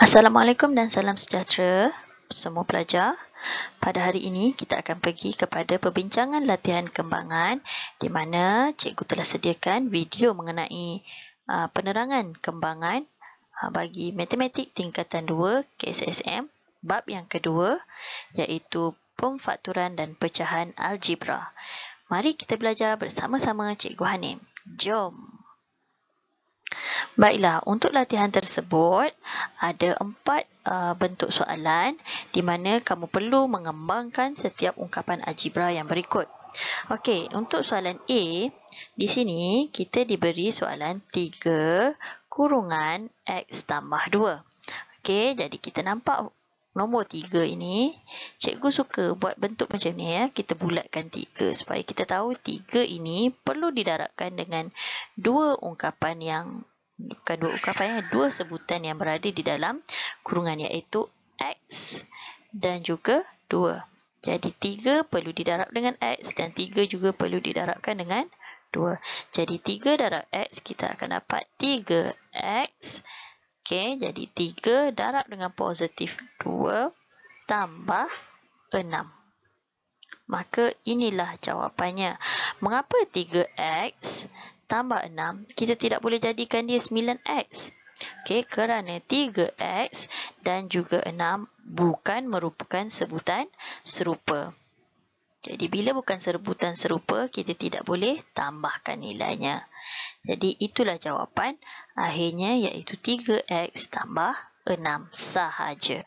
Assalamualaikum dan salam sejahtera semua pelajar. Pada hari ini kita akan pergi kepada perbincangan latihan kembangan di mana cikgu telah sediakan video mengenai penerangan kembangan bagi matematik tingkatan 2 KSSM bab yang kedua iaitu pemfakturan dan pecahan algebra. Mari kita belajar bersama-sama Cikgu Hanim. Jom. Baiklah, untuk latihan tersebut ada 4 bentuk soalan di mana kamu perlu mengembangkan setiap ungkapan algebra yang berikut. Okey, untuk soalan A, di sini kita diberi soalan 3 kurungan X tambah 2. Okey, jadi kita nampak nombor 3 ini, cikgu suka buat bentuk macam ni ya. Kita bulatkan 3 supaya kita tahu 3 ini perlu didarabkan dengan 2 ungkapan yang bukan 2 ungkapan ya, 2 sebutan yang berada di dalam kurungan iaitu X dan juga 2. Jadi 3 perlu didarab dengan X dan 3 juga perlu didarabkan dengan 2. Jadi 3 darab X kita akan dapat 3X. Okey, jadi 3 darab dengan positif 2 tambah 6. Maka inilah jawapannya. Mengapa 3X tambah 6, kita tidak boleh jadikan dia 9X. Okey, kerana 3X dan juga 6 bukan merupakan sebutan serupa. Jadi, bila bukan sebutan serupa, kita tidak boleh tambahkan nilainya. Jadi, itulah jawapan akhirnya iaitu 3X tambah 6 sahaja.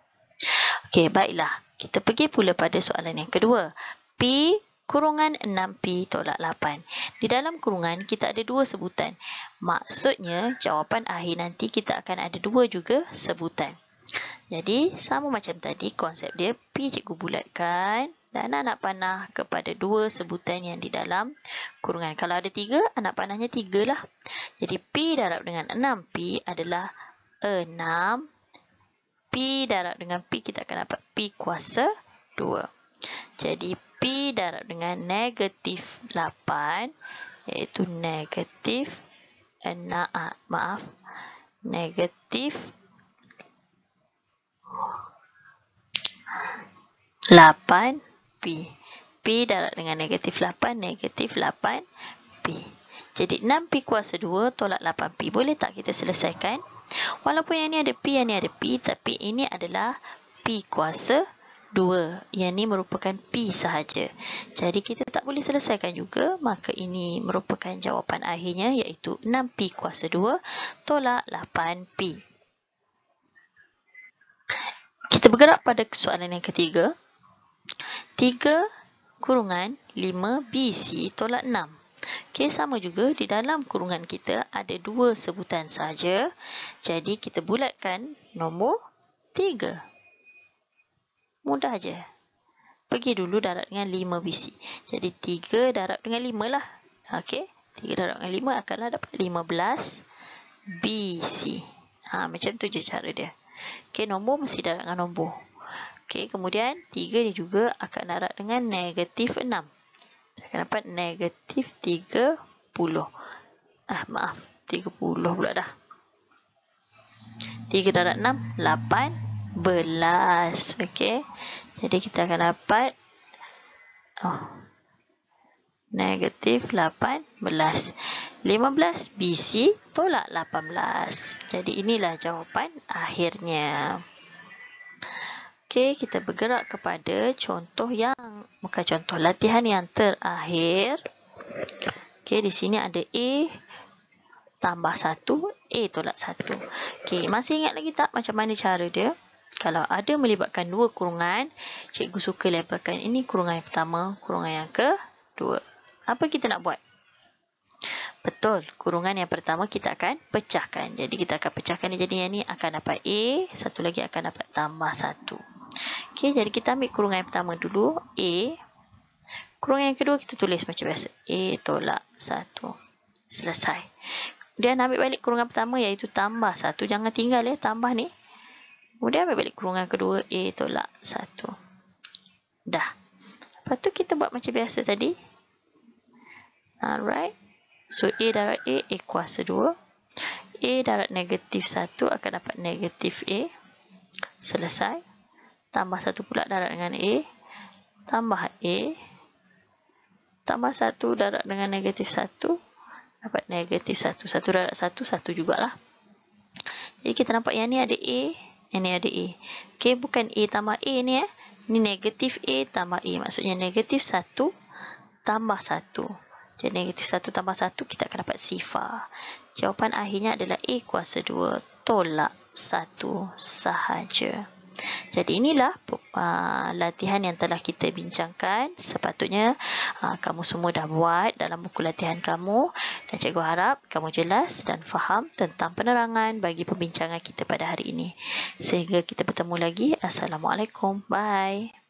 Okey, baiklah. Kita pergi pula pada soalan yang kedua. P kurungan 6P tolak 8. Di dalam kurungan kita ada 2 sebutan. Maksudnya jawapan akhir nanti kita akan ada 2 juga sebutan. Jadi sama macam tadi konsep dia, P cikgu bulatkan dan anak panah kepada 2 sebutan yang di dalam kurungan. Kalau ada 3, anak panahnya 3 lah. Jadi P darab dengan 6P adalah 6. P darab dengan P kita akan dapat P kuasa 2. Jadi P darab dengan negatif 8 iaitu negatif negatif 8P. P darab dengan negatif 8, negatif 8P. Jadi 6P kuasa 2 tolak 8P. Boleh tak kita selesaikan? Walaupun yang ni ada P, yang ni ada P, tapi ini adalah P kuasa 2. Yang ni merupakan P sahaja. Jadi kita tak boleh selesaikan juga, maka ini merupakan jawapan akhirnya iaitu 6P kuasa 2 tolak 8P. Kita bergerak pada soalan yang ketiga. 3 kurungan 5BC tolak 6. Okey, sama juga di dalam kurungan kita ada 2 sebutan saja. Jadi kita bulatkan nombor 3. Mudah aja. Pergi dulu darab dengan 5BC. Jadi 3 darab dengan 5 lah. Okey, 3 darab dengan 5 akanlah dapat 15BC. Macam tu je cara dia. Okey, nombor mesti darab dengan nombor. Okey, kemudian 3 ni juga akan darab dengan negatif 6. Akan dapat negatif 30. 30 pula dah. 3 darab 6, 18. Okey. Jadi kita akan dapat negatif 18. 15 BC tolak 18. Jadi inilah jawapan akhirnya. Okey, kita bergerak kepada contoh yang, bukan contoh, latihan yang terakhir. Okey, di sini ada A tambah 1, A tolak 1. Okey, masih ingat lagi tak macam mana cara dia? Kalau ada melibatkan 2 kurungan, cikgu suka labelkan ini kurungan yang pertama, kurungan yang kedua. Apa kita nak buat? Betul, kurungan yang pertama kita akan pecahkan. Jadi kita akan pecahkan dia jadi yang ni akan dapat A, satu lagi akan dapat tambah 1. Okey, jadi kita ambil kurungan yang pertama dulu, A. Kurungan yang kedua kita tulis macam biasa, A tolak 1. Selesai. Kemudian ambil balik kurungan pertama iaitu tambah 1. Jangan tinggal ya, tambah ni. Kemudian ambil balik kurungan kedua, A tolak 1. Dah. Lepas tu kita buat macam biasa tadi. Alright. So, A darab A kuasa 2. A darab negatif 1 akan dapat negatif A. selesai. Tambah 1 pula darab dengan A, tambah A, tambah 1 darab dengan negatif 1, dapat negatif 1. 1 darab 1, 1 jugalah. Jadi kita nampak yang ni ada A, yang ni ada A. Okey, bukan A tambah A ni Ni negatif A tambah A. Maksudnya negatif 1 tambah 1. Jadi negatif 1 tambah 1, kita akan dapat sifar. Jawapan akhirnya adalah A kuasa 2 tolak 1 sahaja. Jadi inilah latihan yang telah kita bincangkan. Sepatutnya kamu semua dah buat dalam buku latihan kamu. Dan cikgu harap kamu jelas dan faham tentang penerangan bagi pembincangan kita pada hari ini. Sehingga kita bertemu lagi. Assalamualaikum. Bye.